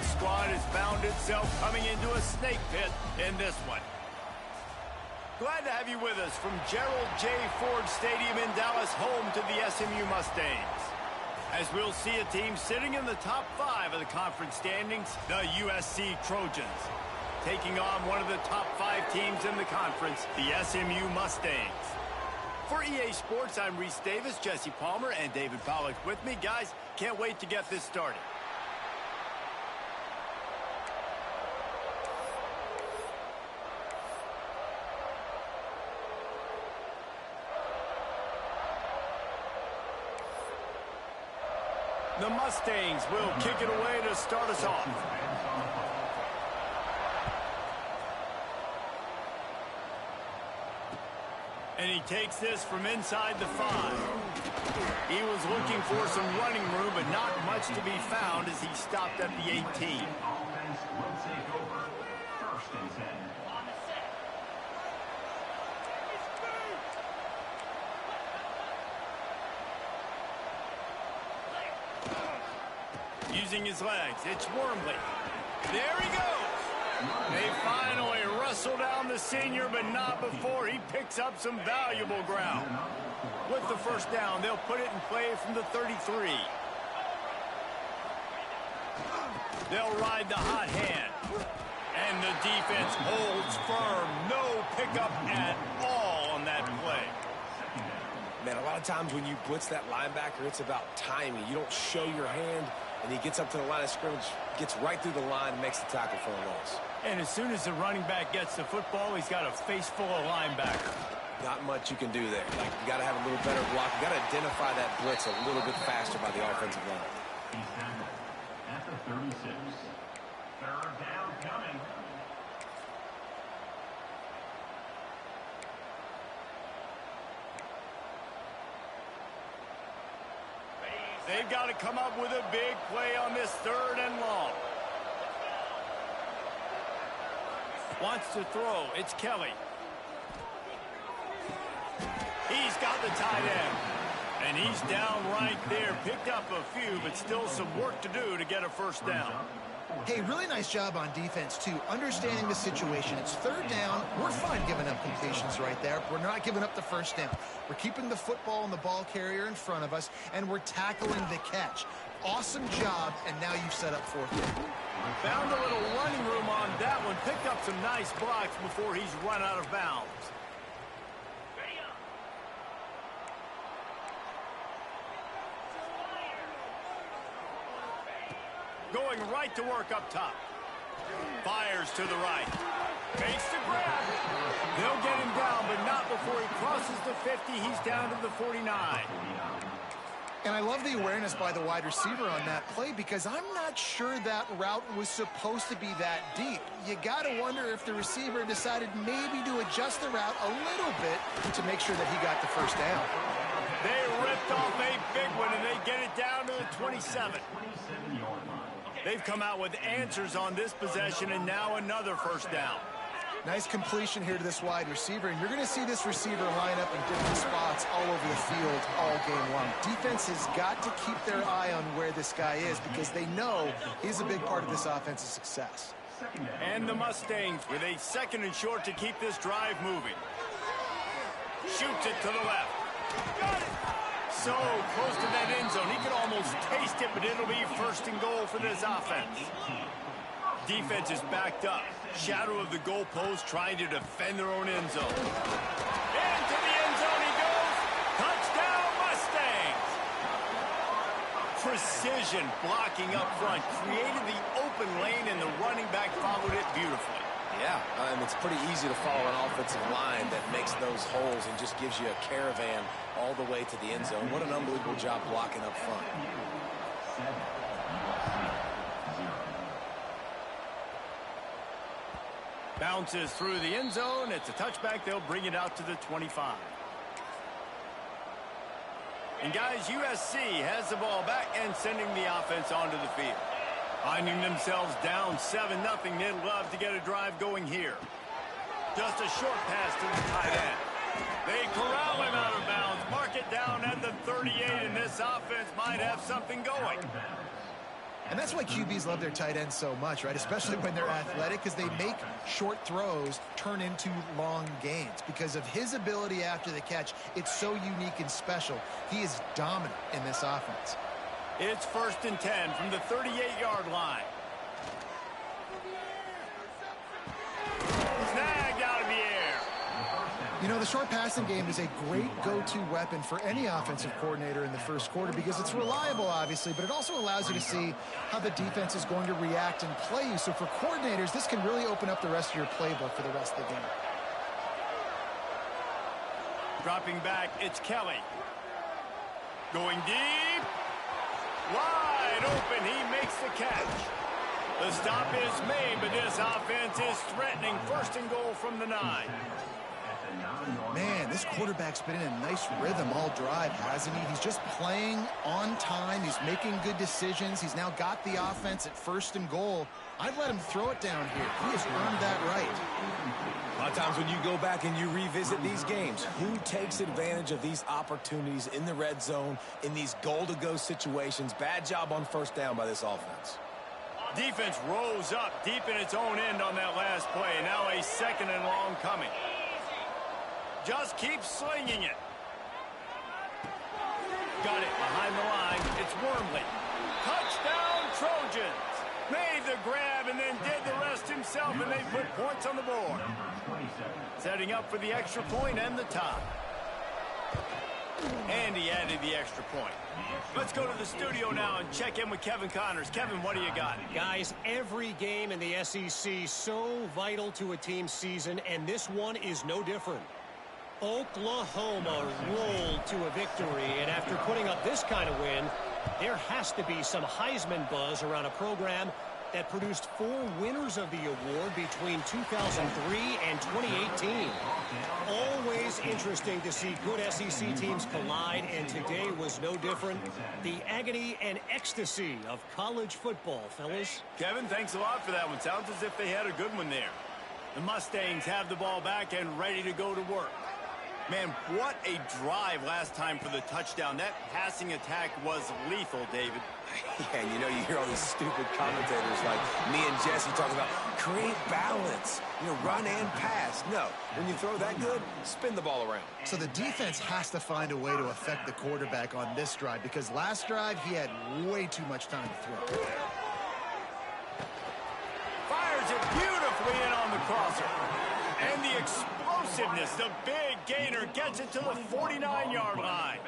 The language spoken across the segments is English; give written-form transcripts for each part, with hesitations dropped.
Each squad has found itself coming into a snake pit in this one. Glad to have you with us from Gerald J. Ford Stadium in Dallas, home to the SMU Mustangs. As we'll see a team sitting in the top 5 of the conference standings, the USC Trojans, taking on one of the top 5 teams in the conference, the SMU Mustangs. For EA Sports, I'm Reese Davis, Jesse Palmer, and David Pollack with me. Guys, can't wait to get this started. The Mustangs will kick it away to start us off. And he takes this from inside the 5. He was looking for some running room, but not much to be found as he stopped at the 18. Offense will take over. 1st and 10. Using his legs, it's Wormley. There he goes. They finally wrestle down the senior, but not before he picks up some valuable ground. With the first down, they'll put it in play from the 33. They'll ride the hot hand. And the defense holds firm. No pickup at all on that play. Man, a lot of times when you blitz that linebacker, it's about timing. You don't show your hand, and he gets up to the line of scrimmage, gets right through the line, and makes the tackle for a loss. And as soon as the running back gets the football, he's got a face full of linebackers. Not much you can do there. Like, you got to have a little better block. You got to identify that blitz a little bit faster by the offensive line. He's tackled at the 36. 3rd down coming. They've got to come up with a big play on this 3rd and long. Wants to throw. It's Kelly. He's got the tight end. And he's down right there. Picked up a few, but still some work to do to get a 1st down. Hey, really nice job on defense, too. Understanding the situation. It's 3rd down. We're fine giving up completions right there. We're not giving up the 1st down. We're keeping the football and the ball carrier in front of us, and we're tackling the catch. Awesome job, and now you've set up 4th down. Found a little running room on that one. Picked up some nice blocks before he's run out of bounds. Going right to work up top. Fires to the right. Makes the grab. They'll get him down, but not before he crosses the 50. He's down to the 49. And I love the awareness by the wide receiver on that play because I'm not sure that route was supposed to be that deep. You got to wonder if the receiver decided maybe to adjust the route a little bit to make sure that he got the 1st down. They ripped off a big one, and they get it down to the 27. They've come out with answers on this possession, and now another 1st down. Nice completion here to this wide receiver, and you're going to see this receiver line up in different spots all over the field all game long. Defense has got to keep their eye on where this guy is because they know he's a big part of this offense's success. And the Mustangs with a 2nd and short to keep this drive moving. Shoots it to the left. Got it! So close to that end zone. He could almost taste it, but it'll be 1st and goal for this offense. Defense is backed up. Shadow of the goalpost trying to defend their own end zone. Into the end zone he goes. Touchdown, Mustangs! Precision blocking up front. Created the open lane, and the running back followed it beautifully. Yeah, it's pretty easy to follow an offensive line that makes those holes and just gives you a caravan all the way to the end zone. What an unbelievable job blocking up front. Bounces through the end zone. It's a touchback. They'll bring it out to the 25. And guys, USC has the ball back and sending the offense onto the field. Finding themselves down 7-0. They'd love to get a drive going here. Just a short pass to the tight end. They corral him out of bounds. Mark it down at the 38, and this offense might have something going. And that's why QBs love their tight ends so much, right? Especially when they're athletic, because they make short throws turn into long gains. Because of his ability after the catch, it's so unique and special. He is dominant in this offense. It's 1st and 10 from the 38-yard line. Snagged out of the air. You know, the short passing game is a great go-to weapon for any offensive coordinator in the first quarter because it's reliable, obviously, but it also allows you to see how the defense is going to react and play you. So for coordinators, this can really open up the rest of your playbook for the rest of the game. Dropping back, it's Kelly. Going deep. Wide open, he makes the catch. The stop is made, but this offense is threatening. 1st and goal from the 9. Man, this quarterback's been in a nice rhythm all drive, hasn't he? He's just playing on time. He's making good decisions. He's now got the offense at 1st and goal. I'd let him throw it down here. He has earned that right. A lot of times when you go back and you revisit these games, who takes advantage of these opportunities in the red zone, in these goal-to-go situations? Bad job on 1st down by this offense. Defense rose up deep in its own end on that last play. Now a 2nd and long coming. Just keep slinging it. Got it behind the line. It's Wormley. Touchdown, Trojans. Made the grab and then did the rest himself, and they put points on the board. Setting up for the extra point and the tie. And he added the extra point. Let's go to the studio now and check in with Kevin Connors. Kevin, what do you got? Guys, every game in the SEC so vital to a team's season, and this one is no different. Oklahoma rolled to a victory, and after putting up this kind of win, there has to be some Heisman buzz around a program that produced 4 winners of the award between 2003 and 2018. Always interesting to see good SEC teams collide, and today was no different. The agony and ecstasy of college football, fellas. Kevin, thanks a lot for that one. Sounds as if they had a good one there. The Mustangs have the ball back and ready to go to work. Man, what a drive last time for the touchdown. That passing attack was lethal, David. Yeah, and you know, you hear all these stupid commentators like me and Jesse talking about create balance, you know, run and pass. No, when you throw that good, spin the ball around. So the defense has to find a way to affect the quarterback on this drive because last drive he had way too much time to throw. Fires it beautifully in on the crosser. And the explosiveness, the big gainer gets it to the 49-yard line.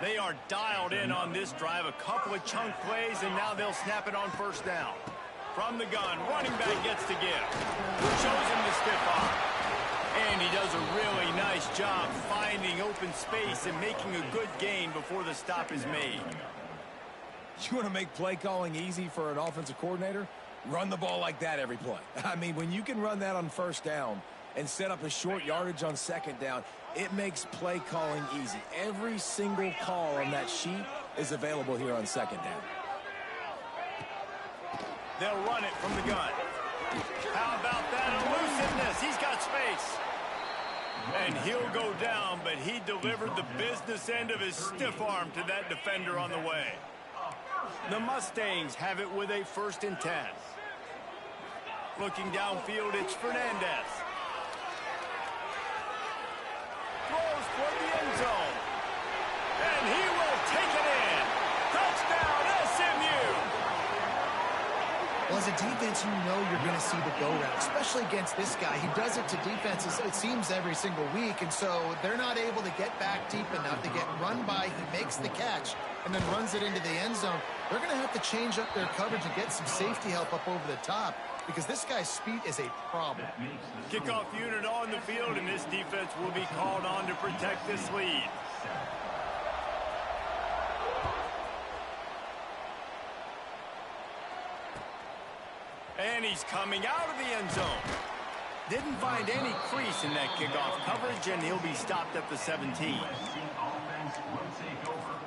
They are dialed in on this drive, a couple of chunk plays, and now they'll snap it on 1st down. From the gun, running back gets to give. Shows him the stiff arm. And he does a really nice job finding open space and making a good gain before the stop is made. You want to make play calling easy for an offensive coordinator? Run the ball like that every play. I mean, when you can run that on 1st down and set up a short yardage on 2nd down, it makes play calling easy. Every single call on that sheet is available here on 2nd down. They'll run it from the gun. How about that elusiveness? He's got space. And he'll go down, but he delivered the business end of his stiff arm to that defender on the way. The Mustangs have it with a 1st and 10. Looking downfield, it's Fernandez. Throws toward the end zone. And he will take it in. Touchdown, SMU! Well, as a defense, you know you're going to see the go route, especially against this guy. He does it to defenses, it seems, every single week, and so they're not able to get back deep enough to get run by. He makes the catch and then runs it into the end zone. They're going to have to change up their coverage and get some safety help up over the top because this guy's speed is a problem. Kickoff unit on the field, and this defense will be called on to protect this lead. And he's coming out of the end zone. Didn't find any crease in that kickoff coverage, and he'll be stopped at the 17. Offense will take over.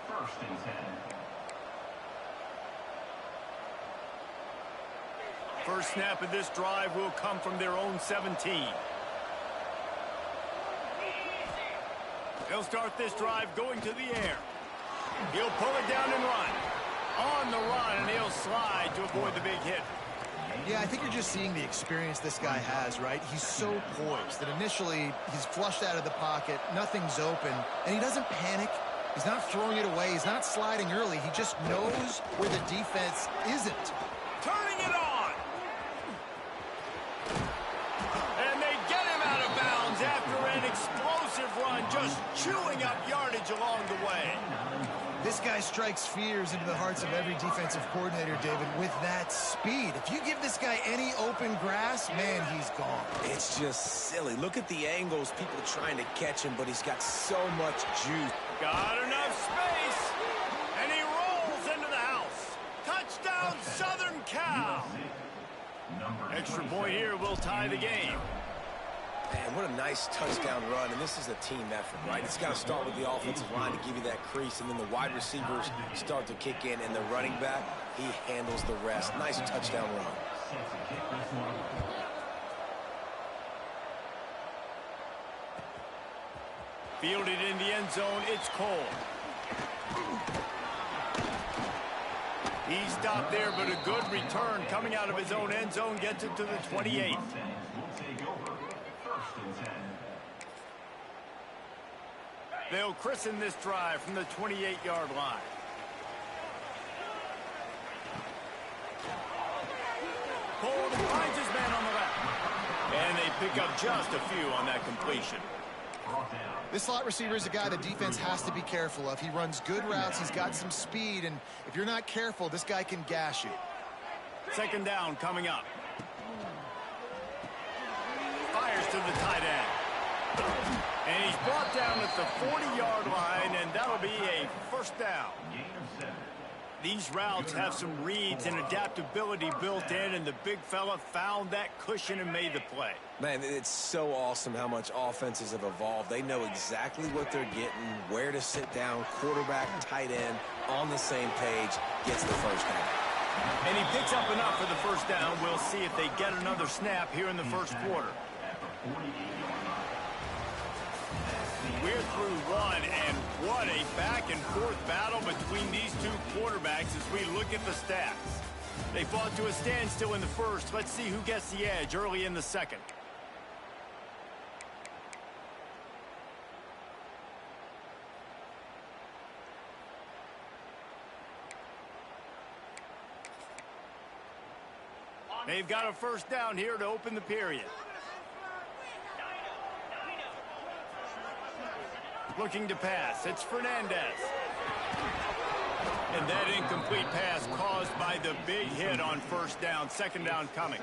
1st and 10. First snap of this drive will come from their own 17. He'll start this drive going to the air. He'll pull it down and run. on the run, and he'll slide to avoid the big hit. Yeah, I think you're just seeing the experience this guy has, right? He's so poised that initially he's flushed out of the pocket, nothing's open, and he doesn't panic. He's not throwing it away. He's not sliding early. He just knows where the defense isn't. Turning it on. And they get him out of bounds after an explosive run, just chewing up yardage along the way. This guy strikes fears into the hearts of every defensive coordinator, David, with that speed. If you give this guy any open grass, man, he's gone. It's just silly. Look at the angles, people trying to catch him, but he's got so much juice. Got enough space, and he rolls into the house. Touchdown, Southern Cal. Extra point here will tie the game. Man, what a nice touchdown run, and this is a team effort, right? It's got to start with the offensive line to give you that crease, and then the wide receivers start to kick in, and the running back, he handles the rest. Nice touchdown run. Fielded in the end zone, it's Cole. He stopped there, but a good return coming out of his own end zone gets it to the 28. They'll christen this drive from the 28-yard line. Cole finds his man on the left. And they pick up just a few on that completion. This slot receiver is a guy the defense has to be careful of. He runs good routes. He's got some speed, and if you're not careful, this guy can gash you. Second down coming up. Fires to the tight end. And he's brought down at the 40-yard line, and that'll be a first down. These routes have some reads and adaptability built in, and the big fella found that cushion and made the play. Man, it's so awesome how much offenses have evolved. They know exactly what they're getting, where to sit down, quarterback, tight end, on the same page, gets the first down. And he picks up enough for the first down. We'll see if they get another snap here in the first quarter. We're through one, and what a back-and-forth battle between these two quarterbacks as we look at the stats. They fought to a standstill in the first. Let's see who gets the edge early in the second. They've got a first down here to open the period. Looking to pass. It's Fernandez. And that incomplete pass caused by the big hit on first down. Second down coming.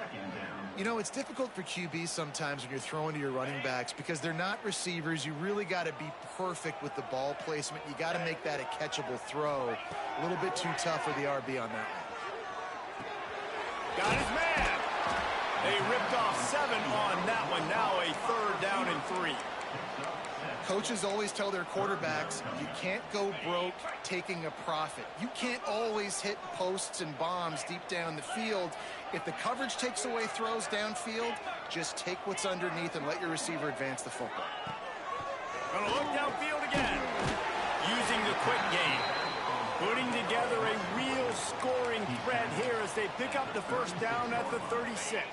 You know, it's difficult for QBs sometimes when you're throwing to your running backs because they're not receivers. You really got to be perfect with the ball placement. You got to make that a catchable throw. A little bit too tough for the RB on that one. Got his man. They ripped off 7 on that one. Now a third down and 3. Coaches always tell their quarterbacks, you can't go broke taking a profit. You can't always hit posts and bombs deep down the field. If the coverage takes away throws downfield, just take what's underneath and let your receiver advance the football. Gonna look downfield again. Using the quick game. Putting together a real scoring threat here as they pick up the first down at the 36.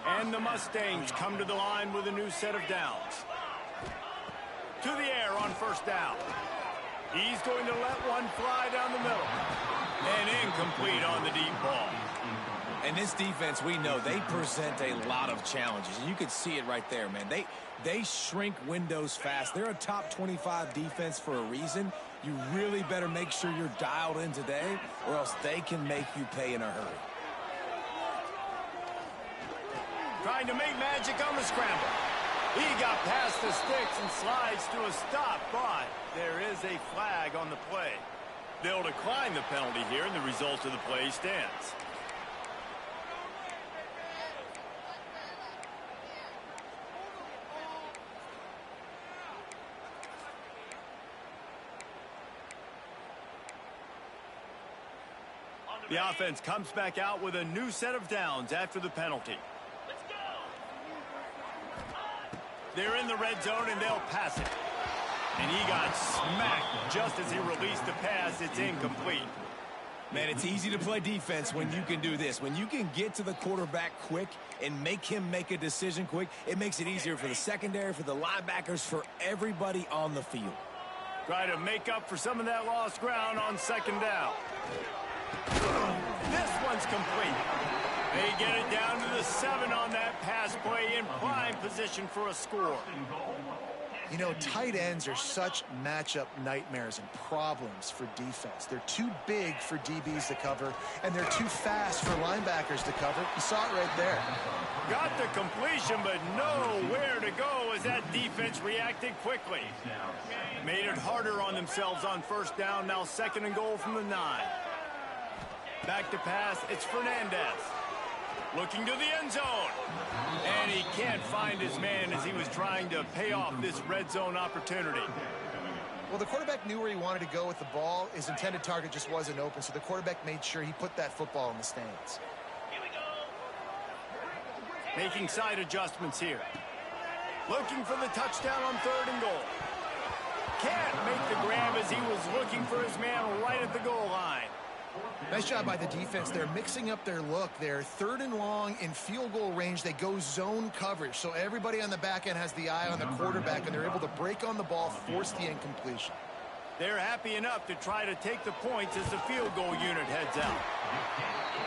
And the Mustangs come to the line with a new set of downs. To the air on first down. He's going to let one fly down the middle. And incomplete on the deep ball. And this defense, we know, they present a lot of challenges. You can see it right there, man. They shrink windows fast. They're a top 25 defense for a reason. You really better make sure you're dialed in today, or else they can make you pay in a hurry. Trying to make magic on the scramble. He got past the sticks and slides to a stop, but there is a flag on the play. They'll decline the penalty here, and the result of the play stands. The offense comes back out with a new set of downs after the penalty. They're in the red zone, and they'll pass it. And he got smacked just as he released the pass. It's incomplete. Man, it's easy to play defense when you can do this. When you can get to the quarterback quick and make him make a decision quick, it makes it easier for the secondary, for the linebackers, for everybody on the field. Try to make up for some of that lost ground on second down. This one's complete. They get it down to the 7 on that pass play in prime position for a score. You know, tight ends are such matchup nightmares and problems for defense. They're too big for DBs to cover, and they're too fast for linebackers to cover. You saw it right there. Got the completion, but nowhere to go as that defense reacted quickly. Made it harder on themselves on first down. Now 2nd and goal from the 9. Back to pass. It's Fernandez. Looking to the end zone. And he can't find his man as he was trying to pay off this red zone opportunity. Well, the quarterback knew where he wanted to go with the ball. His intended target just wasn't open, so the quarterback made sure he put that football in the stands. Making side adjustments here. Looking for the touchdown on 3rd and goal. Can't make the grab as he was looking for his man right at the goal line. Nice job by the defense. They're mixing up their look. They're 3rd and long in field goal range. They go zone coverage, so everybody on the back end has the eye on the quarterback, and they're able to break on the ball, force the incompletion. They're happy enough to try to take the points as the field goal unit heads out.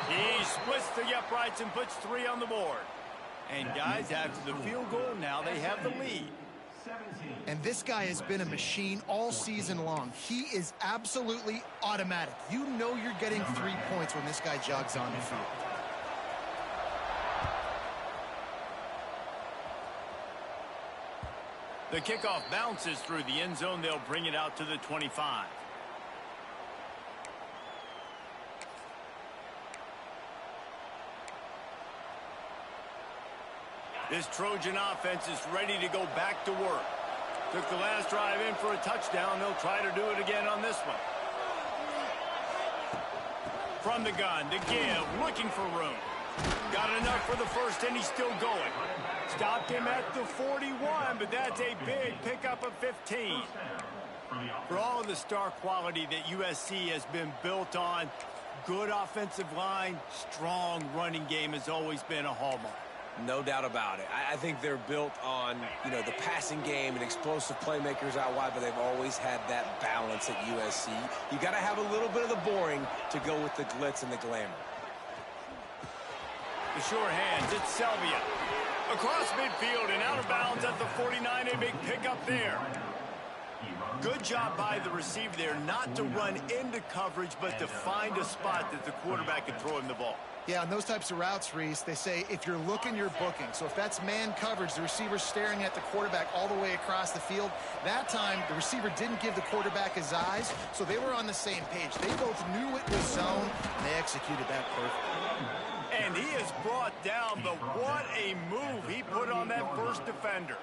He splits the uprights and puts 3 on the board. And guys, after the field goal, now they have the lead. And this guy has been a machine all season long. He is absolutely automatic. You know you're getting 3 points when this guy jogs on the field. The kickoff bounces through the end zone. They'll bring it out to the 25. This Trojan offense is ready to go back to work. Took the last drive in for a touchdown. They'll try to do it again on this one. From the gun, to give, looking for room. Got enough for the first, and he's still going. Stopped him at the 41, but that's a big pickup of 15. For all of the star quality that USC has been built on, good offensive line, strong running game has always been a hallmark. No doubt about it. I think they're built on, the passing game and explosive playmakers out wide, but they've always had that balance at USC. You got to have a little bit of the boring to go with the glitz and the glamour. The sure hands, it's Selvia. Across midfield and out of bounds at the 49, a big pickup there. Good job by the receiver there not to run into coverage, but to find a spot that the quarterback can throw him the ball. Yeah, on those types of routes, Reese, they say if you're looking, you're booking. So if that's man coverage, the receiver's staring at the quarterback all the way across the field. That time, the receiver didn't give the quarterback his eyes, so they were on the same page. They both knew it was zone, and they executed that perfectly. And he is brought down, but what a move he put on that first defender.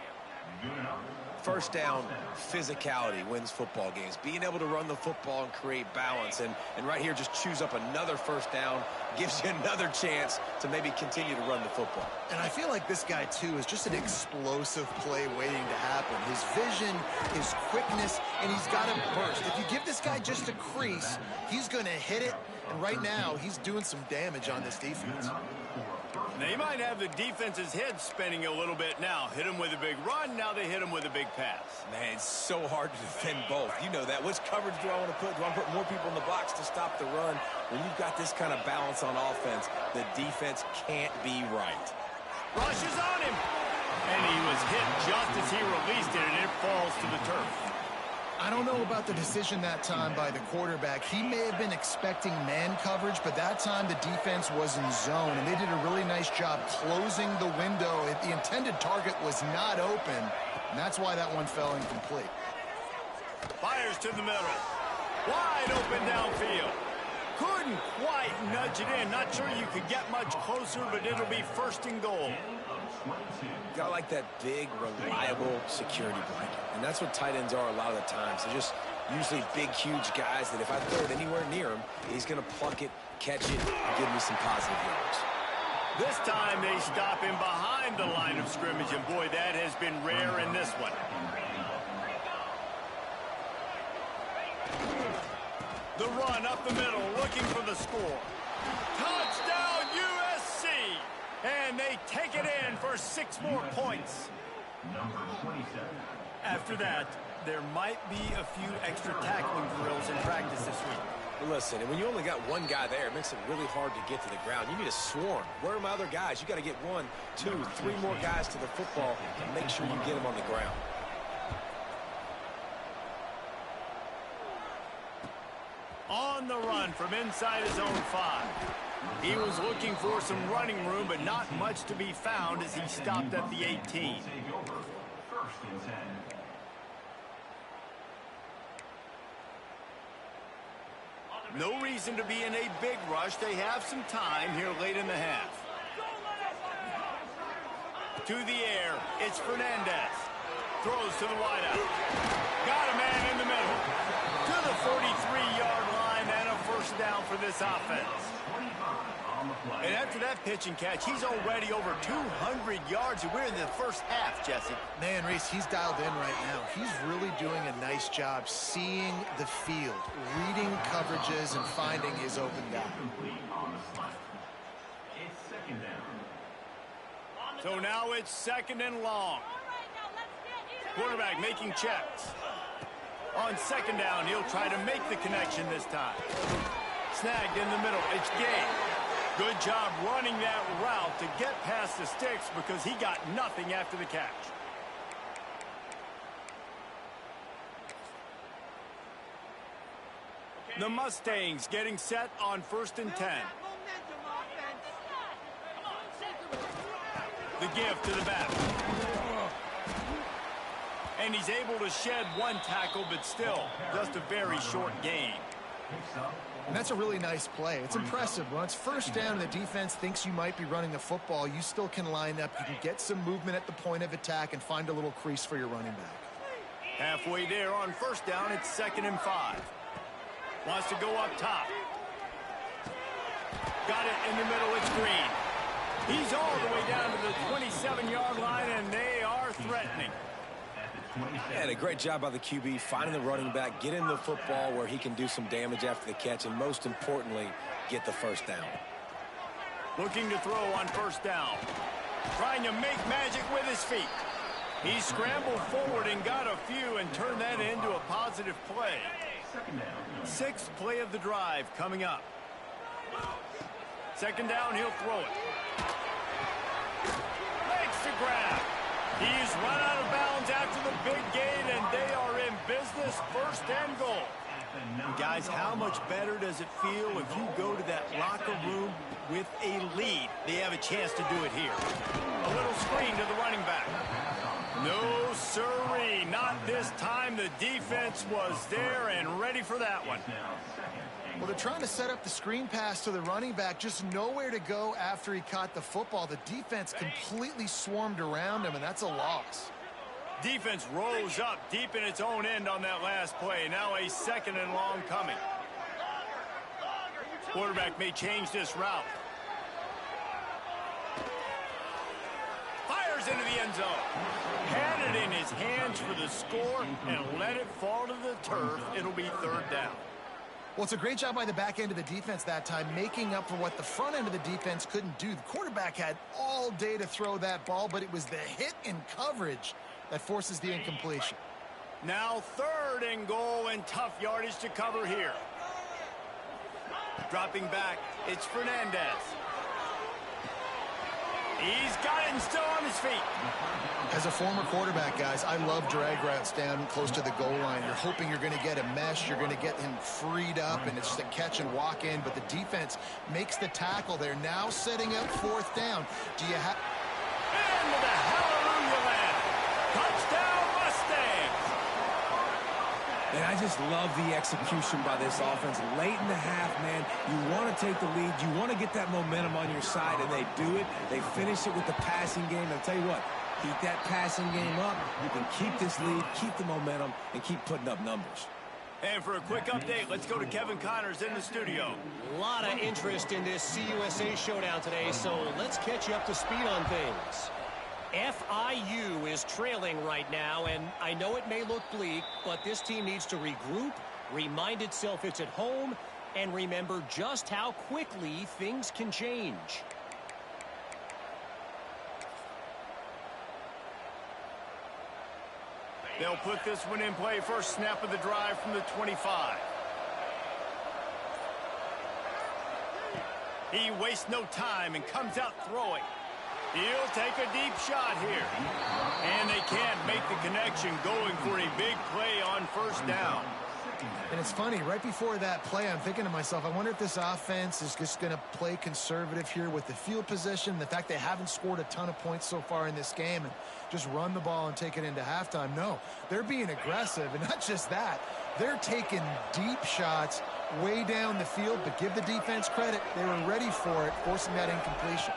First down, physicality wins football games. Being able to run the football and create balance. And right here, just choose up another first down, gives you another chance to maybe continue to run the football. And I feel like this guy, too, is just an explosive play waiting to happen. His vision, his quickness, and he's got a burst. If you give this guy just a crease, he's going to hit it. And right now, he's doing some damage on this defense. They might have the defense's head spinning a little bit now. Hit him with a big run, now they hit him with a big pass. Man, it's so hard to defend both. You know that. Which coverage do I want to put? Do I want to put more people in the box to stop the run? When you've got this kind of balance on offense, the defense can't be right. Rushes on him. And he was hit just as he released it, and it falls to the turf. I don't know about the decision that time by the quarterback. He may have been expecting man coverage, but that time the defense was in zone, and they did a really nice job closing the window. The intended target was not open, and that's why that one fell incomplete. Fires to the middle. Wide open downfield. Couldn't quite nudge it in. Not sure you could get much closer, but it'll be 1st and goal. Got like that big, reliable security blanket. And that's what tight ends are a lot of the times. They're just usually big, huge guys that if I throw it anywhere near him, he's going to pluck it, catch it, and give me some positive yards. This time they stop him behind the line of scrimmage, and boy, that has been rare in this one. The run up the middle, looking for the score. Touchdown, USC! And they take it in for 6 more points. Number 27. After that, there might be a few extra tackling drills in practice this week. Listen, and when you only got one guy there, it makes it really hard to get to the ground. You need a swarm. Where are my other guys? You got to get 1, 2, 3 more guys to the football and make sure you get them on the ground. On the run from inside his own 5. He was looking for some running room, but not much to be found as he stopped at the 18. Take over. First and 10. No reason to be in a big rush. They have some time here late in the half. To the air, it's Fernandez. Throws to the wideout. Got a man in the middle. To the 43-yard line and a first down for this offense. And after that pitch and catch, he's already over 200 yards. We're in the first half, Jesse. Man, Reese, he's dialed in right now. He's really doing a nice job seeing the field, reading coverages, and finding his open guy. It's second down. So now it's 2nd and long. Quarterback making checks. On 2nd down, he'll try to make the connection this time. Snagged in the middle. It's Gay. Good job running that route to get past the sticks because he got nothing after the catch. The Mustangs getting set on 1st and 10. The give to the back. And he's able to shed 1 tackle, but still just a very short gain. And that's a really nice play. It's impressive. When it's 1st down and the defense thinks you might be running the football, you still can line up. You can get some movement at the point of attack and find a little crease for your running back. Halfway there on 1st down, it's 2nd and 5. Wants to go up top. Got it in the middle, it's Green. He's all the way down to the 27-yard line, and they are threatening. And a great job by the QB finding the running back, getting the football where he can do some damage after the catch, and most importantly, get the first down. Looking to throw on 1st down. Trying to make magic with his feet. He scrambled forward and got a few and turned that into a positive play. 6th play of the drive coming up. 2nd down, he'll throw it. Makes the grab. He's run out of bounds after the big gain, and they are in business, 1st and goal. And guys, how much better does it feel if you go to that locker room with a lead? They have a chance to do it here. A little screen to the running back. No, sirree, not this time. The defense was there and ready for that one. Well, they're trying to set up the screen pass to the running back, just nowhere to go after he caught the football. The defense completely swarmed around him, and that's a loss. Defense rose up deep in its own end on that last play. Now a 2nd and long coming. Quarterback may change this route. Fires into the end zone. Had it in his hands for the score and let it fall to the turf. It'll be 3rd down. Well, it's a great job by the back end of the defense that time, making up for what the front end of the defense couldn't do. The quarterback had all day to throw that ball, but it was the hit in coverage that forces the incompletion. Now 3rd and goal and tough yardage to cover here. Dropping back, it's Fernandez. He's got it and still on his feet. As a former quarterback, guys, I love drag routes down close to the goal line. You're hoping you're going to get a mesh. You're going to get him freed up, and it's just a catch and walk in. But the defense makes the tackle there. Now setting up 4th down. Do you have... And with a hallelujah land. Touchdown, Mustangs. And I just love the execution by this offense. Late in the half, man, you want to take the lead. You want to get that momentum on your side, and they do it. They finish it with the passing game. I'll tell you what, keep that passing game up. You can keep this lead, keep the momentum, and keep putting up numbers. And for a quick update, let's go to Kevin Connors in the studio. A lot of interest in this CUSA showdown today, so let's catch you up to speed on things. FIU is trailing right now, and I know it may look bleak, but this team needs to regroup remind itself it's at home, and remember just how quickly things can change. They'll put this one in play. First snap of the drive from the 25. He wastes no time and comes out throwing. He'll take a deep shot here. And they can't make the connection, going for a big play on first down. And it's funny, right before that play, I'm thinking to myself, I wonder if this offense is just going to play conservative here with the field position, the fact they haven't scored a ton of points so far in this game, and just run the ball and take it into halftime. No, they're being aggressive, and not just that, they're taking deep shots way down the field, but give the defense credit. They were ready for it, forcing that incompletion.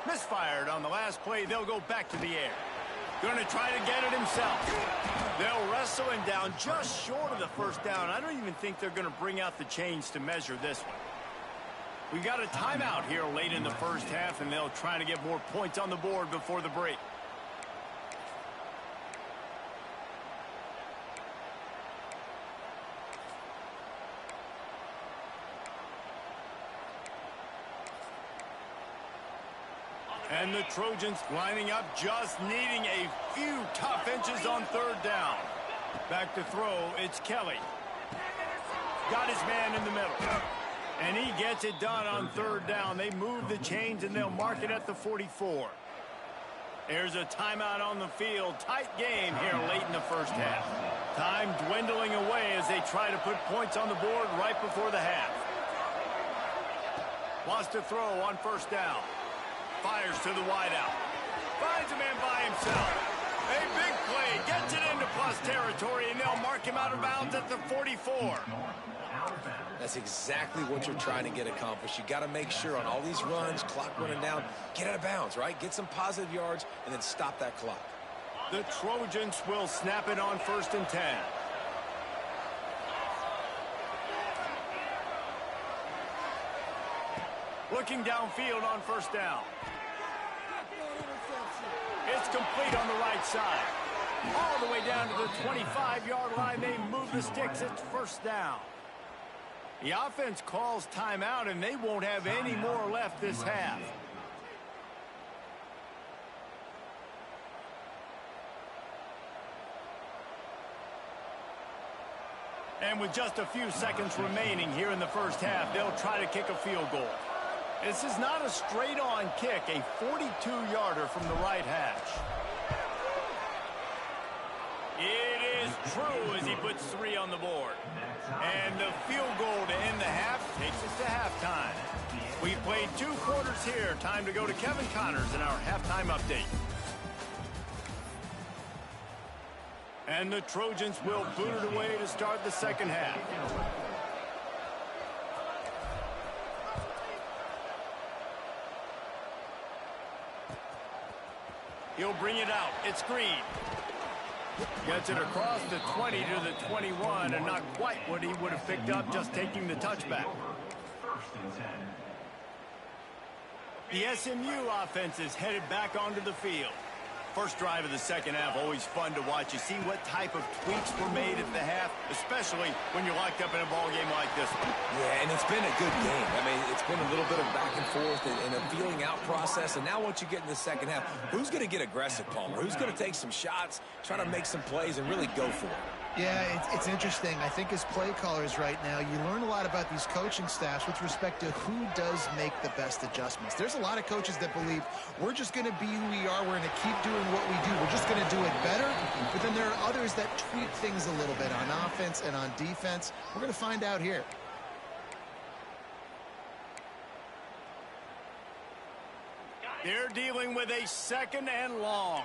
Misfired on the last play. They'll go back to the air. Going to try to get it himself. They'll wrestle him down just short of the first down. I don't even think they're going to bring out the chains to measure this one. We got a timeout here late in the first half, and they'll try to get more points on the board before the break. And the Trojans lining up, just needing a few tough inches on third down. Back to throw, it's Kelly. Got his man in the middle. And he gets it done on third down. They move the chains, and they'll mark it at the 44. There's a timeout on the field. Tight game here late in the first half. Time dwindling away as they try to put points on the board right before the half. Wants to throw on first down. Fires to the wideout. Finds a man by himself. A big play. Gets it into plus territory, and they'll mark him out of bounds at the 44. That's exactly what you're trying to get accomplished. You got to make sure on all these runs, clock running down, get out of bounds, right? Get some positive yards, and then stop that clock. The Trojans will snap it on 1st and 10. Looking downfield on first down. It's complete on the right side. All the way down to the 25-yard line. They move the sticks. It's first down. The offense calls timeout, and they won't have any more left this half. And with just a few seconds remaining here in the first half, they'll try to kick a field goal. This is not a straight-on kick, a 42-yarder from the right hash. It is true as he puts 3 on the board. And the field goal to end the half takes us to halftime. We've played 2 quarters here. Time to go to Kevin Connors in our halftime update. And the Trojans will boot it away to start the second half. He'll bring it out. It's Green. Gets it across the 20 to the 21, and not quite what he would have picked up just taking the touchback. The SMU offense is headed back onto the field. First drive of the second half, always fun to watch. You see what type of tweaks were made at the half, especially when you're locked up in a ball game like this one. Yeah, and it's been a good game. I mean, it's been a little bit of back and forth and a feeling out process. And now once you get in the second half, who's going to get aggressive, Palmer? Who's going to take some shots, try to make some plays, and really go for it? Yeah, it's interesting. I think as play callers right now, you learn a lot about these coaching staffs with respect to who does make the best adjustments. There's a lot of coaches that believe we're just going to be who we are. We're going to keep doing what we do. We're just going to do it better. But then there are others that tweak things a little bit on offense and on defense. We're going to find out here. They're dealing with a second and long.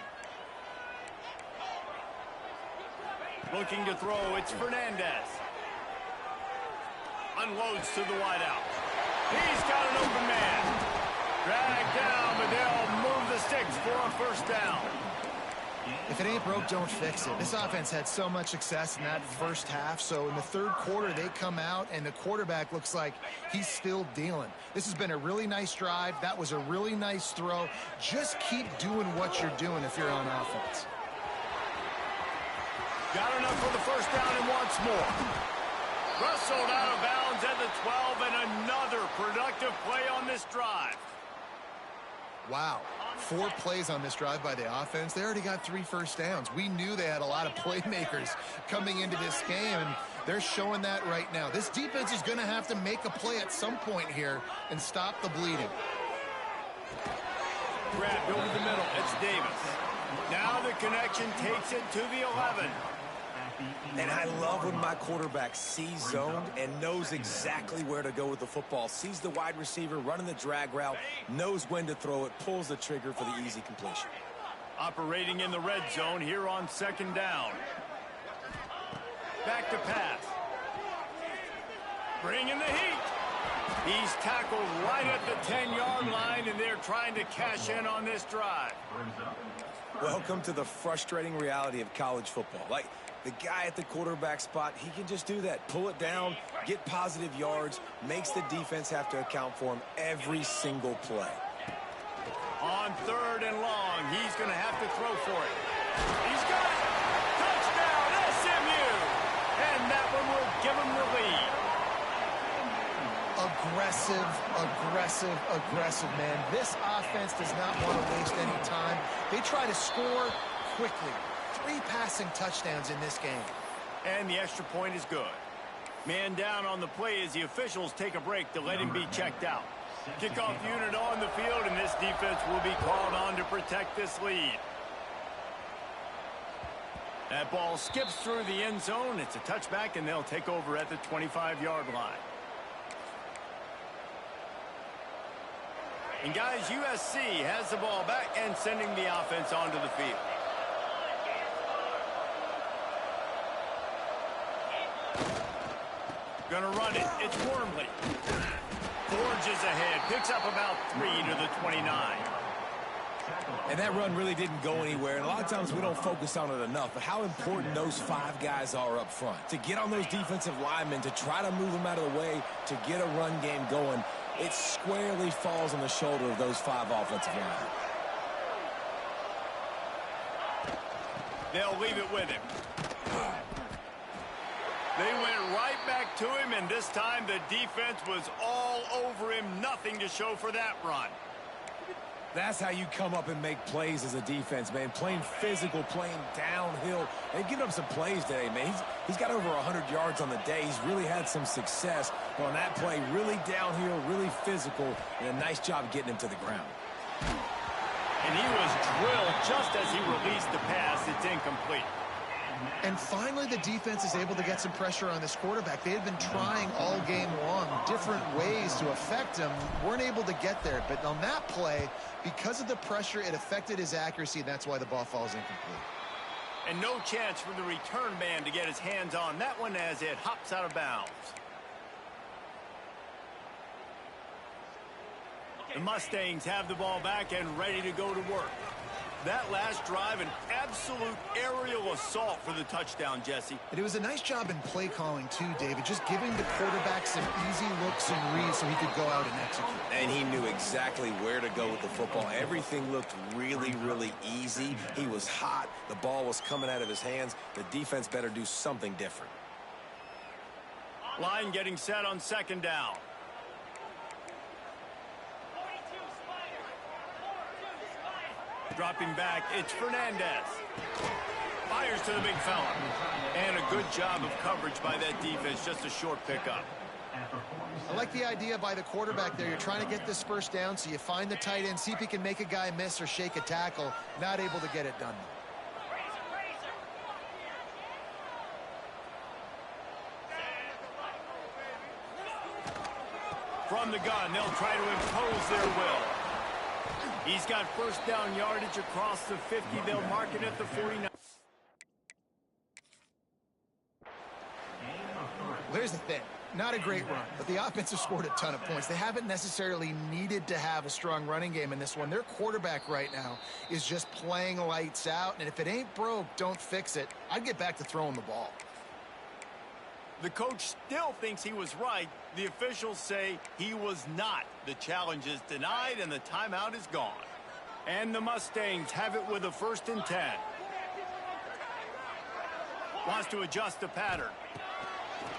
Looking to throw, it's Fernandez. Unloads to the wideout. He's got an open man. Dragged down, but they'll move the sticks for a first down. If it ain't broke, don't fix it. This offense had so much success in that first half, so in the third quarter, they come out, and the quarterback looks like he's still dealing. This has been a really nice drive. That was a really nice throw. Just keep doing what you're doing if you're on offense. Got enough for the first down and wants more. Wrestled out of bounds at the 12, and another productive play on this drive. Wow. 4 plays on this drive by the offense. They already got 3 first downs. We knew they had a lot of playmakers coming into this game, and they're showing that right now. This defense is going to have to make a play at some point here and stop the bleeding. Grabbed over the middle. It's Davis. Now the connection takes it to the 11. And I love when my quarterback sees zoned and knows exactly where to go with the football. Sees the wide receiver running the drag route, knows when to throw it, pulls the trigger for the easy completion. Operating in the red zone here on second down. Back to pass. Bringing the heat. He's tackled right at the 10-yard line, and they're trying to cash in on this drive. Welcome to the frustrating reality of college football. Like, the guy at the quarterback spot, he can just do that. Pull it down, get positive yards, makes the defense have to account for him every single play. On 3rd and long, he's going to have to throw for it. He's got it! Touchdown, SMU! And that one will give him the lead. Aggressive, aggressive, aggressive, man. This offense does not want to waste any time. They try to score quickly. 3 passing touchdowns in this game. And the extra point is good. Man down on the play as the officials take a break to let him be checked out. Kickoff unit on the field, and this defense will be called on to protect this lead. That ball skips through the end zone. It's a touchback, and they'll take over at the 25-yard line. And guys, USC has the ball back and sending the offense onto the field. Gonna run it. It's Wormley. Forges ahead. Picks up about 3 to the 29. And that run really didn't go anywhere. And a lot of times we don't focus on it enough. But how important those 5 guys are up front. To get on those defensive linemen, to try to move them out of the way, to get a run game going, it squarely falls on the shoulder of those 5 offensive linemen. They'll leave it with him. They went right back to him, and this time the defense was all over him. Nothing to show for that run. That's how you come up and make plays as a defense, man. Playing physical, playing downhill. They've given up some plays today, man. He's got over 100 yards on the day. He's really had some success on that play. Really downhill, really physical, and a nice job getting him to the ground. And he was drilled just as he released the pass. It's incomplete. And finally, the defense is able to get some pressure on this quarterback. They had been trying all game long, different ways to affect him. Weren't able to get there. But on that play, because of the pressure, it affected his accuracy. And that's why the ball falls incomplete. And no chance for the return man to get his hands on that one as it hops out of bounds. The Mustangs have the ball back and ready to go to work. That last drive, an absolute aerial assault for the touchdown, Jesse. And it was a nice job in play calling, too, David, just giving the quarterback some easy looks and reads so he could go out and execute. And he knew exactly where to go with the football. Everything looked really, really easy. He was hot. The ball was coming out of his hands. The defense better do something different. Line getting set on second down. Dropping back, it's Fernandez. Fires to the big fella. And a good job of coverage by that defense, just a short pickup. I like the idea by the quarterback there. You're trying to get this first down, so you find the tight end, see if he can make a guy miss or shake a tackle. Not able to get it done. From the gun, they'll try to impose their will. He's got first down yardage across the 50. They'll mark it at the 49. Here's the thing. Not a great run, but the offense has scored a ton of points. They haven't necessarily needed to have a strong running game in this one. Their quarterback right now is just playing lights out, and if it ain't broke, don't fix it. I'd get back to throwing the ball. The coach still thinks he was right. The officials say he was not. The challenge is denied, and the timeout is gone. And the Mustangs have it with a 1st and 10. Wants to adjust the pattern.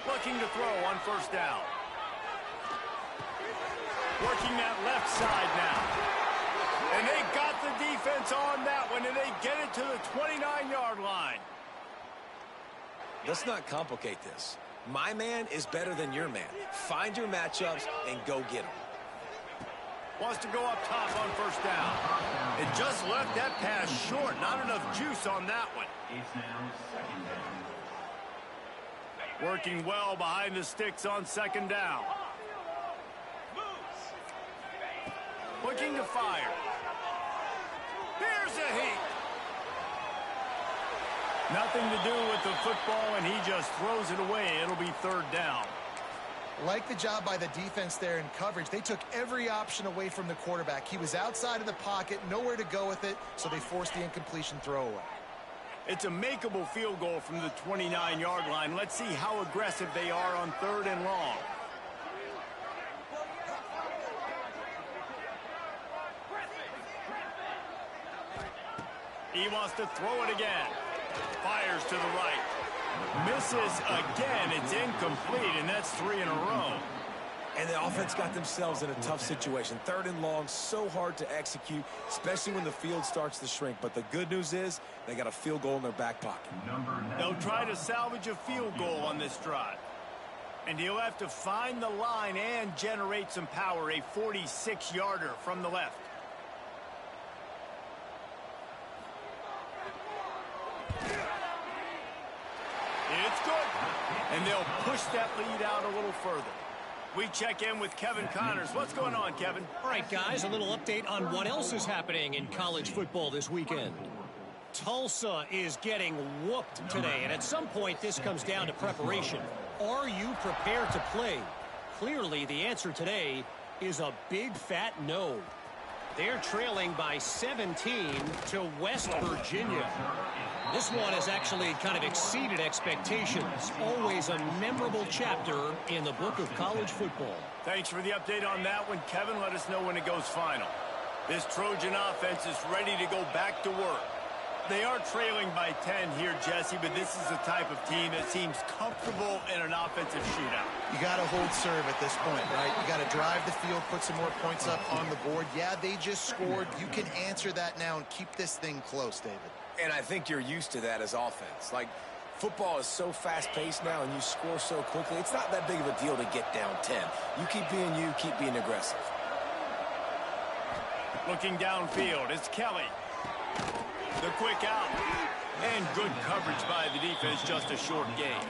Looking to throw on first down. Working that left side now. And they got the defense on that one, and they get it to the 29-yard line. Let's not complicate this. My man is better than your man. Find your matchups and go get them. Wants to go up top on first down. It just left that pass short. Not enough juice on that one. It's now second down. Working well behind the sticks on second down. Looking to fire. Here's a heat. Nothing to do with the football, and he just throws it away. It'll be third down. Like the job by the defense there in coverage. They took every option away from the quarterback. He was outside of the pocket, nowhere to go with it, so they forced the incompletion throwaway. It's a makeable field goal from the 29-yard line. Let's see how aggressive they are on third and long. He wants to throw it again. Fires to the right. Misses again. It's incomplete, and that's 3 in a row. And the offense got themselves in a tough situation. Third and long, so hard to execute, especially when the field starts to shrink. But the good news is they got a field goal in their back pocket. They'll try to salvage a field goal on this drive. And he'll have to find the line and generate some power. A 46-yarder from the left. It's good. And they'll push that lead out a little further. We check in with Kevin Connors. What's going on, Kevin? All right, guys, a little update on what else is happening in college football this weekend. Tulsa is getting whooped today, and at some point this comes down to preparation. Are you prepared to play? Clearly, the answer today is a big fat no. They're trailing by 17 to West Virginia. This one has actually kind of exceeded expectations. Always a memorable chapter in the book of college football. Thanks for the update on that one, Kevin. Let us know when it goes final. This Trojan offense is ready to go back to work. They are trailing by 10 here, Jesse, but this is the type of team that seems comfortable in an offensive shootout. You got to hold serve at this point, right? You got to drive the field, put some more points up on the board. Yeah, they just scored. You can answer that now and keep this thing close, David. And I think you're used to that as offense. Like, football is so fast-paced now and you score so quickly. It's not that big of a deal to get down 10. You keep being you, keep being aggressive. Looking downfield, it's Kelly. The quick out. And good coverage by the defense, just a short gain.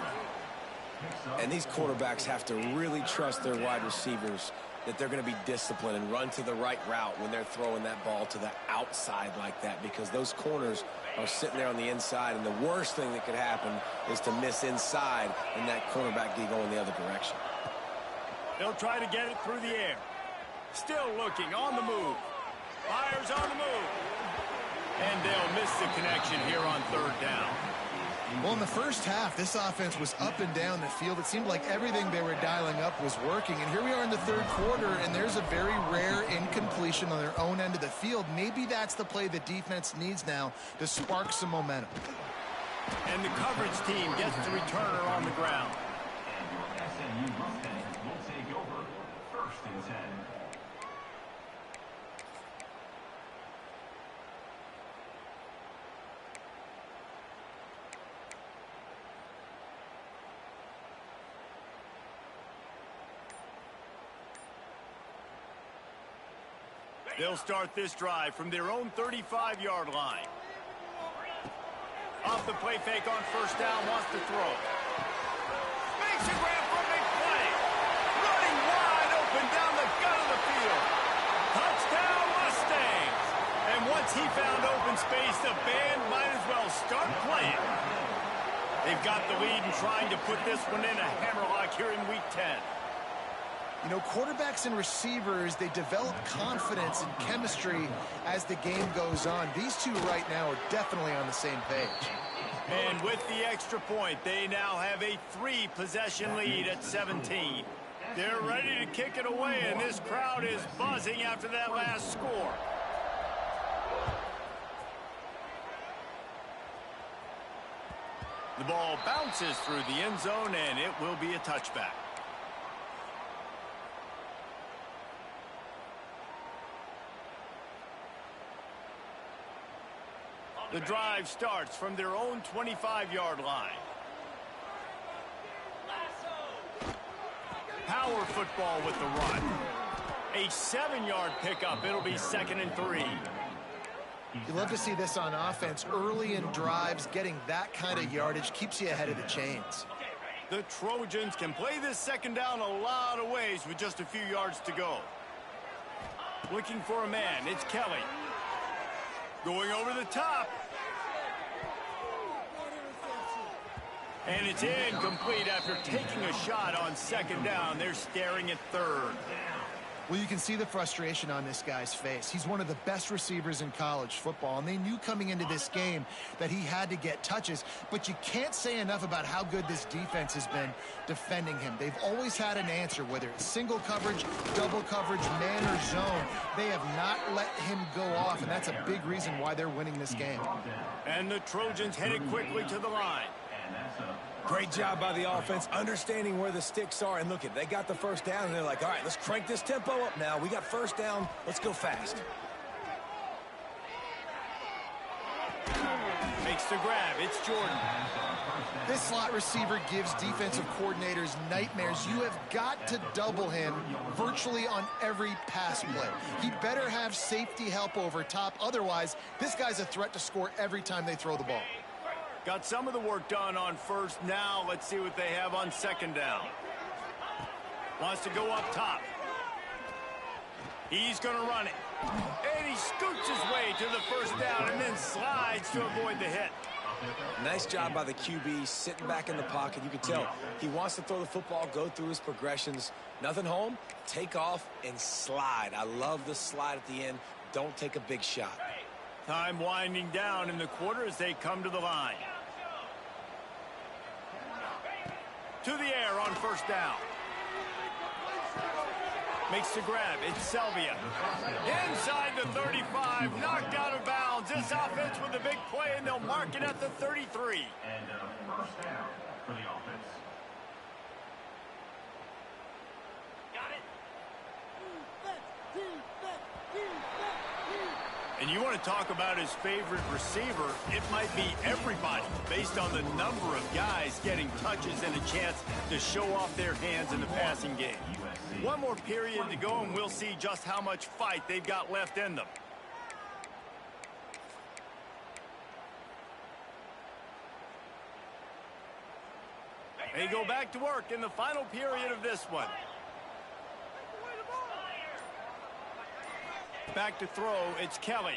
And these quarterbacks have to really trust their wide receivers that they're going to be disciplined and run to the right route when they're throwing that ball to the outside like that, because those corners are sitting there on the inside, and the worst thing that could happen is to miss inside and that cornerback be going the other direction. They'll try to get it through the air. Still looking, on the move. Fires on the move. And they'll miss the connection here on third down. Well, in the first half, this offense was up and down the field. It seemed like everything they were dialing up was working. And here we are in the third quarter, and there's a very rare incompletion on their own end of the field. Maybe that's the play the defense needs now to spark some momentum. And the coverage team gets the returner on the ground. SMU Mustangs will take over first and 10. They'll start this drive from their own 35-yard line. Off the play fake on first down, wants to throw. Makes a grab for a big play. Running wide open down the gut of the field. Touchdown Mustangs. And once he found open space, the band might as well start playing. They've got the lead and trying to put this one in a hammerlock here in week 10. You know, quarterbacks and receivers, they develop confidence and chemistry as the game goes on. These two right now are definitely on the same page. And with the extra point, they now have a 3-possession lead at 17. They're ready to kick it away, and this crowd is buzzing after that last score. The ball bounces through the end zone, and it will be a touchback. The drive starts from their own 25-yard line. Power football with the run. A 7-yard pickup. It'll be 2nd and 3. You love to see this on offense. Early in drives, getting that kind of yardage keeps you ahead of the chains. The Trojans can play this 2nd down a lot of ways with just a few yards to go. Looking for a man. It's Kelly. Going over the top. And it's incomplete after taking a shot on 2nd down. They're staring at 3rd. Well, you can see the frustration on this guy's face. He's one of the best receivers in college football, and they knew coming into this game that he had to get touches, but you can't say enough about how good this defense has been defending him. They've always had an answer, whether it's single coverage, double coverage, man or zone. They have not let him go off, and that's a big reason why they're winning this game. And the Trojans headed quickly to the line. Great job by the offense, understanding where the sticks are. And look, they got the 1st down, and they're like, all right, let's crank this tempo up now. We got 1st down. Let's go fast. Makes the grab. It's Jordan. This slot receiver gives defensive coordinators nightmares. You have got to double him virtually on every pass play. He better have safety help over top. Otherwise, this guy's a threat to score every time they throw the ball. Got some of the work done on 1st. Now let's see what they have on 2nd down. Wants to go up top. He's going to run it. And he scoots his way to the 1st down and then slides to avoid the hit. Nice job by the QB, sitting back in the pocket. You can tell he wants to throw the football, go through his progressions. Nothing home, take off, and slide. I love the slide at the end. Don't take a big shot. Time winding down in the quarter as they come to the line. To the air on 1st down. Makes the grab. It's Selvia. Inside the 35. Knocked out of bounds. This offense with a big play, and they'll mark it at the 33. And 1st down for the offense. And you want to talk about his favorite receiver, it might be everybody based on the number of guys getting touches and a chance to show off their hands in the passing game. One more period to go, and we'll see just how much fight they've got left in them. They go back to work in the final period of this one. Back to throw, it's Kelly.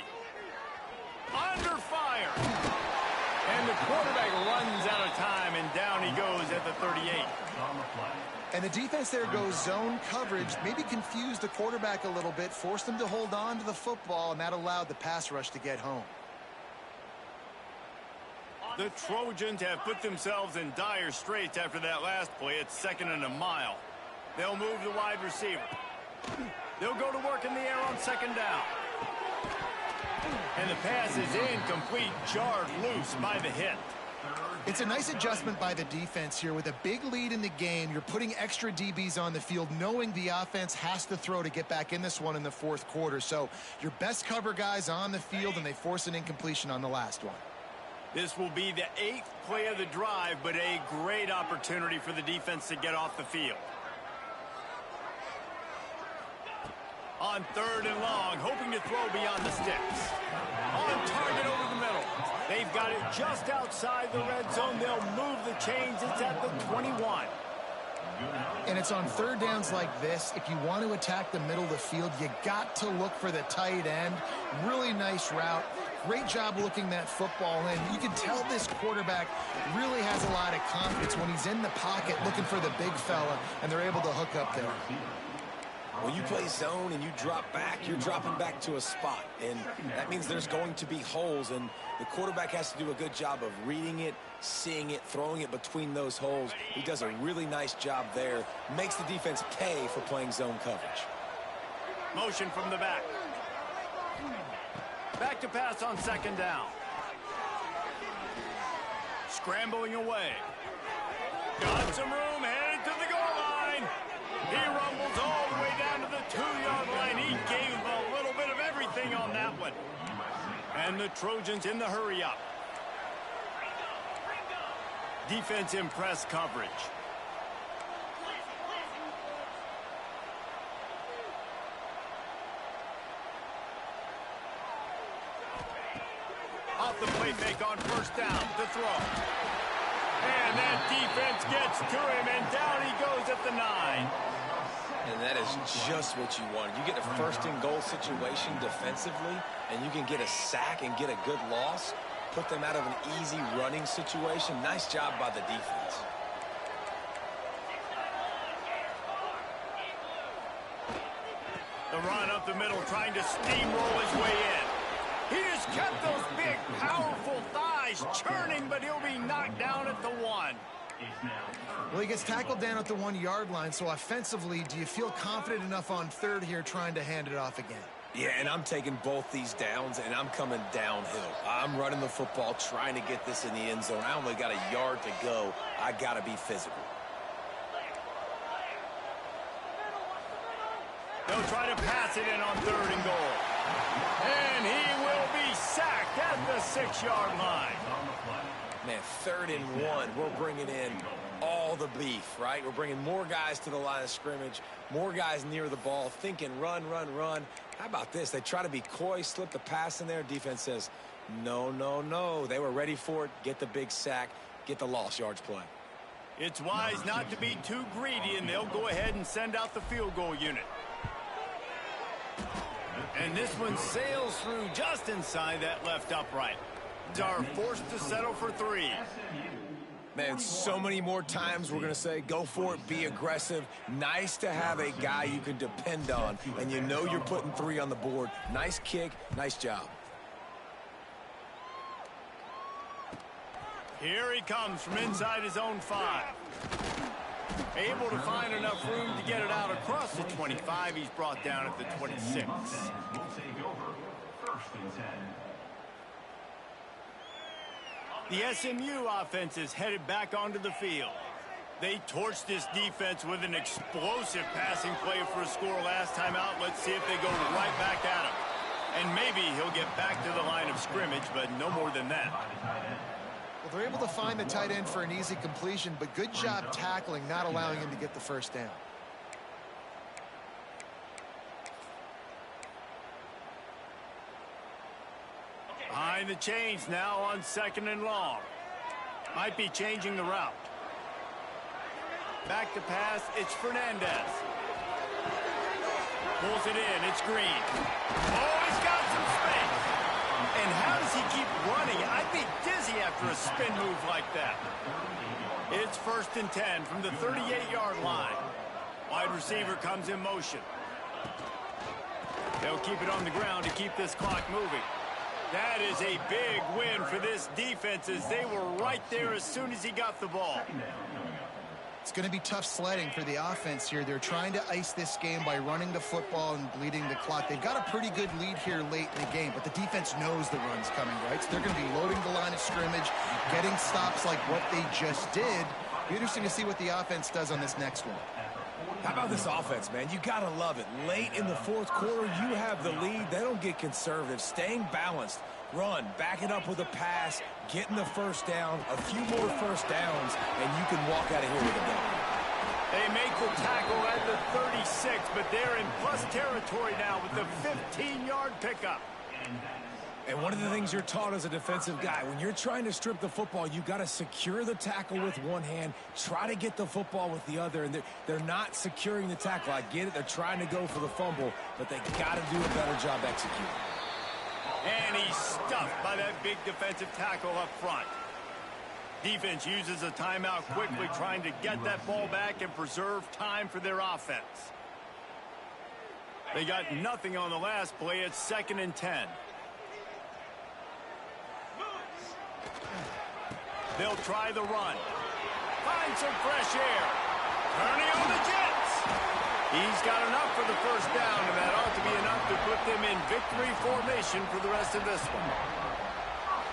Under fire. And the quarterback runs out of time, and down he goes at the 38. And the defense there goes zone coverage, maybe confused the quarterback a little bit, forced him to hold on to the football, and that allowed the pass rush to get home. The Trojans have put themselves in dire straits after that last play. It's 2nd and a mile. They'll move the wide receiver. They'll go to work in the air on 2nd down. And the pass is incomplete, jarred loose by the hit. It's a nice adjustment by the defense here. With a big lead in the game, you're putting extra DBs on the field, knowing the offense has to throw to get back in this one in the 4th quarter. So your best cover guys on the field, and they force an incompletion on the last one. This will be the 8th play of the drive, but a great opportunity for the defense to get off the field. On 3rd and long, hoping to throw beyond the sticks. On target over the middle. They've got it just outside the red zone. They'll move the chains. It's at the 21. And it's on 3rd downs like this. If you want to attack the middle of the field, you got to look for the tight end. Really nice route. Great job looking that football in. You can tell this quarterback really has a lot of confidence when he's in the pocket looking for the big fella, and they're able to hook up there. When you play zone and you drop back, you're dropping back to a spot. And that means there's going to be holes, and the quarterback has to do a good job of reading it, seeing it, throwing it between those holes. He does a really nice job there. Makes the defense pay for playing zone coverage. Motion from the back. Back to pass on 2nd down. scrambling away. Got some room, headed to the goal line. He rumbles all the way down to the 2-yard line. He gave a little bit of everything on that one. And the Trojans in the hurry-up. Defense in press coverage. Off the play fake on first down. The throw. And that defense gets to him, and down he goes at the 9. And that is just what you want. You get a first-and-goal situation defensively, and you can get a sack and get a good loss, put them out of an easy running situation. Nice job by the defense. The run up the middle, trying to steamroll his way in. He just kept those big, powerful thighs churning, but he'll be knocked down at the 1. Well, he gets tackled down at the 1-yard line, so offensively, do you feel confident enough on third here trying to hand it off again? Yeah, and I'm taking both these downs, and I'm coming downhill. I'm running the football, trying to get this in the end zone. I only got a yard to go. I got to be physical. They'll try to pass it in on 3rd and goal. And he will be sacked at the 6-yard line. Man, 3rd and 1, we're bringing in all the beef, right? We're bringing more guys to the line of scrimmage, more guys near the ball, thinking run, run, run. How about this? They try to be coy, slip the pass in there. Defense says, no, no, no. They were ready for it. Get the big sack, get the lost yards play. It's wise not to be too greedy, and they'll go ahead and send out the field goal unit. And this one sails through just inside that left upright. Are forced to settle for 3. Man, so many more times we're going to say, go for it, be aggressive. Nice to have a guy you can depend on, and you know you're putting 3 on the board. Nice kick, nice job. Here he comes from inside his own 5. Able to find enough room to get it out across the 25. He's brought down at the 26. The SMU offense is headed back onto the field. They torched this defense with an explosive passing play for a score last time out. Let's see if they go right back at him. And maybe he'll get back to the line of scrimmage, but no more than that. Well, they're able to find the tight end for an easy completion, but good job tackling, not allowing him to get the first down. Behind the chains now on 2nd and long. Might be changing the route. Back to pass, it's Fernandez. Pulls it in, it's Green. Oh, he's got some space. And how does he keep running? I'd be dizzy after a spin move like that. It's 1st and 10 from the 38-yard line. Wide receiver comes in motion. They'll keep it on the ground to keep this clock moving. That is a big win for this defense, as they were right there as soon as he got the ball. It's going to be tough sledding for the offense here. They're trying to ice this game by running the football and bleeding the clock. They've got a pretty good lead here late in the game, but the defense knows the run's coming, right? So they're going to be loading the line of scrimmage, getting stops like what they just did. Be interesting to see what the offense does on this next one. How about this offense, man? You got to love it. Late in the 4th quarter, you have the lead. They don't get conservative. Staying balanced. Run, back it up with a pass, getting the first down, a few more first downs, and you can walk out of here with a W. They make the tackle at the 36, but they're in plus territory now with the 15-yard pickup. And one of the things you're taught as a defensive guy, when you're trying to strip the football, you got to secure the tackle with one hand, try to get the football with the other, and they're not securing the tackle. I get it, they're trying to go for the fumble, but they got to do a better job executing. And he's stuffed by that big defensive tackle up front. Defense uses a timeout quickly, trying to get that ball back and preserve time for their offense. They got nothing on the last play. It's 2nd and 10. They'll try the run. Find some fresh air. Turning on the Jets. He's got enough for the first down, and that ought to be enough to put them in victory formation for the rest of this one.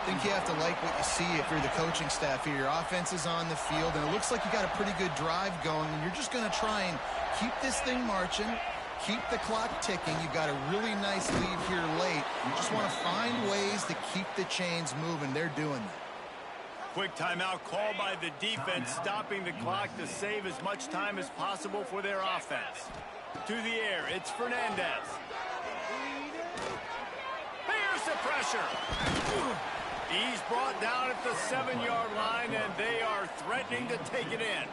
I think you have to like what you see if you're the coaching staff here. Your offense is on the field, and it looks like you got a pretty good drive going, and you're just going to try and keep this thing marching, keep the clock ticking. You've got a really nice lead here late. You just want to find ways to keep the chains moving. They're doing that. Quick timeout called by the defense, stopping the clock to save as much time as possible for their offense. To the air, it's Fernandez. Here's the pressure. He's brought down at the 7-yard line, and they are threatening to take it in.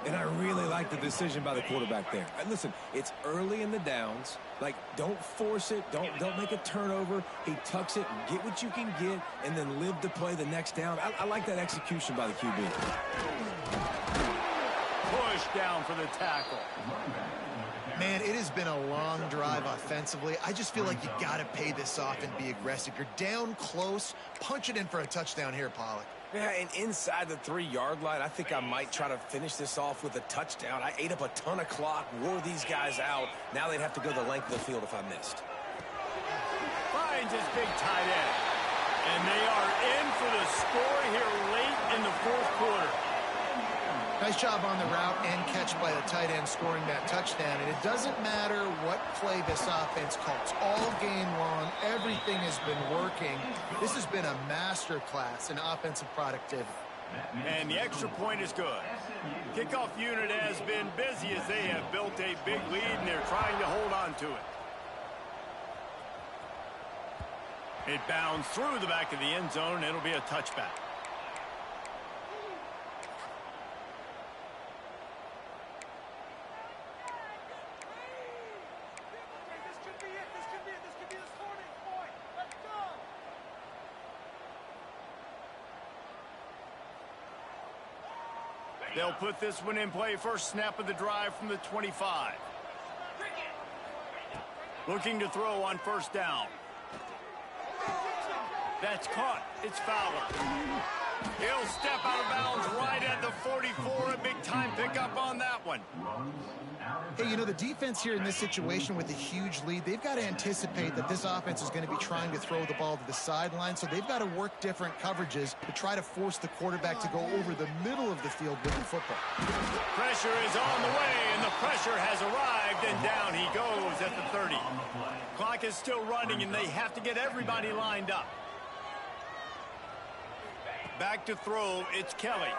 And I really like the decision by the quarterback there. And listen, it's early in the downs. Like, don't force it. Don't make a turnover. He tucks it, get what you can get, and then live to play the next down. I like that execution by the QB. Push down for the tackle. Man, it has been a long drive offensively. I just feel like you got to pay this off and be aggressive. You're down close. Punch it in for a touchdown here, Pollock. Yeah, and inside the 3-yard line, I think I might try to finish this off with a touchdown. I ate up a ton of clock, wore these guys out. Now they'd have to go the length of the field if I missed. Finds his big tight end. And they are in for the score here late in the fourth quarter. Nice job on the route and catch by the tight end scoring that touchdown. And it doesn't matter what play this offense calls. All game long, everything has been working. This has been a masterclass in offensive productivity. And the extra point is good. Kickoff unit has been busy as they have built a big lead, and they're trying to hold on to it. It bounds through the back of the end zone, and it'll be a touchback. They'll put this one in play. First snap of the drive from the 25. Looking to throw on first down. That's caught. It's Fowler. He'll step out of bounds right at the 44. A big-time pickup on that one. Hey, you know, the defense here in this situation with a huge lead, they've got to anticipate that this offense is going to be trying to throw the ball to the sideline, so they've got to work different coverages to try to force the quarterback to go over the middle of the field with the football. Pressure is on the way, and the pressure has arrived, and down he goes at the 30. Clock is still running, and they have to get everybody lined up. Back to throw, it's Kelly.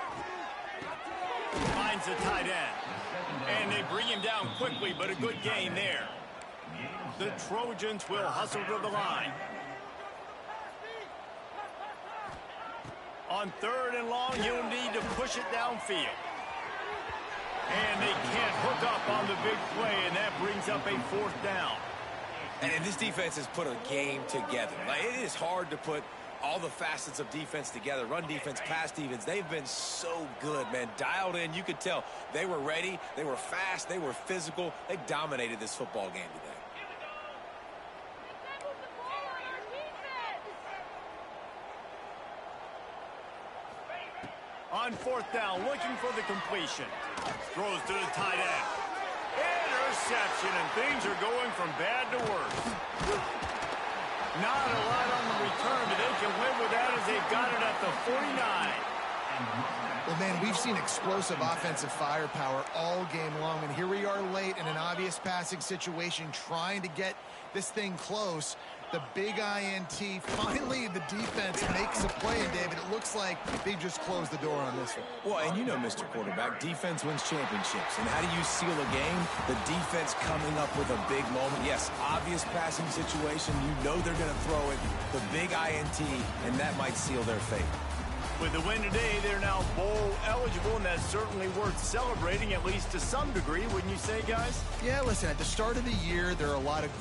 Finds the tight end. And they bring him down quickly, but a good gain there. The Trojans will hustle to the line. On third and long, you'll need to push it downfield. And they can't hook up on the big play, and that brings up a fourth down. And this defense has put a game together. Like, it is hard to put all the facets of defense together. Run defense, pass defense. They've been so good, man. Dialed in. You could tell they were ready. They were fast. They were physical. They dominated this football game today. On fourth down, looking for the completion. Throws to the tight end. Interception, and things are going from bad to worse. Not a lot on the return, but they can live with that as they've got it at the 49. Well, man, we've seen explosive offensive firepower all game long, and here we are late in an obvious passing situation trying to get this thing close. The big INT, finally the defense makes a play, and David, it looks like they just closed the door on this one. Well, and you know, Mr. Quarterback, defense wins championships. And how do you seal a game? The defense coming up with a big moment. Yes, obvious passing situation. You know they're going to throw it. The big INT, and that might seal their fate. With the win today, they're now bowl eligible, and that's certainly worth celebrating, at least to some degree, wouldn't you say, guys? Yeah, listen, at the start of the year, there are a lot of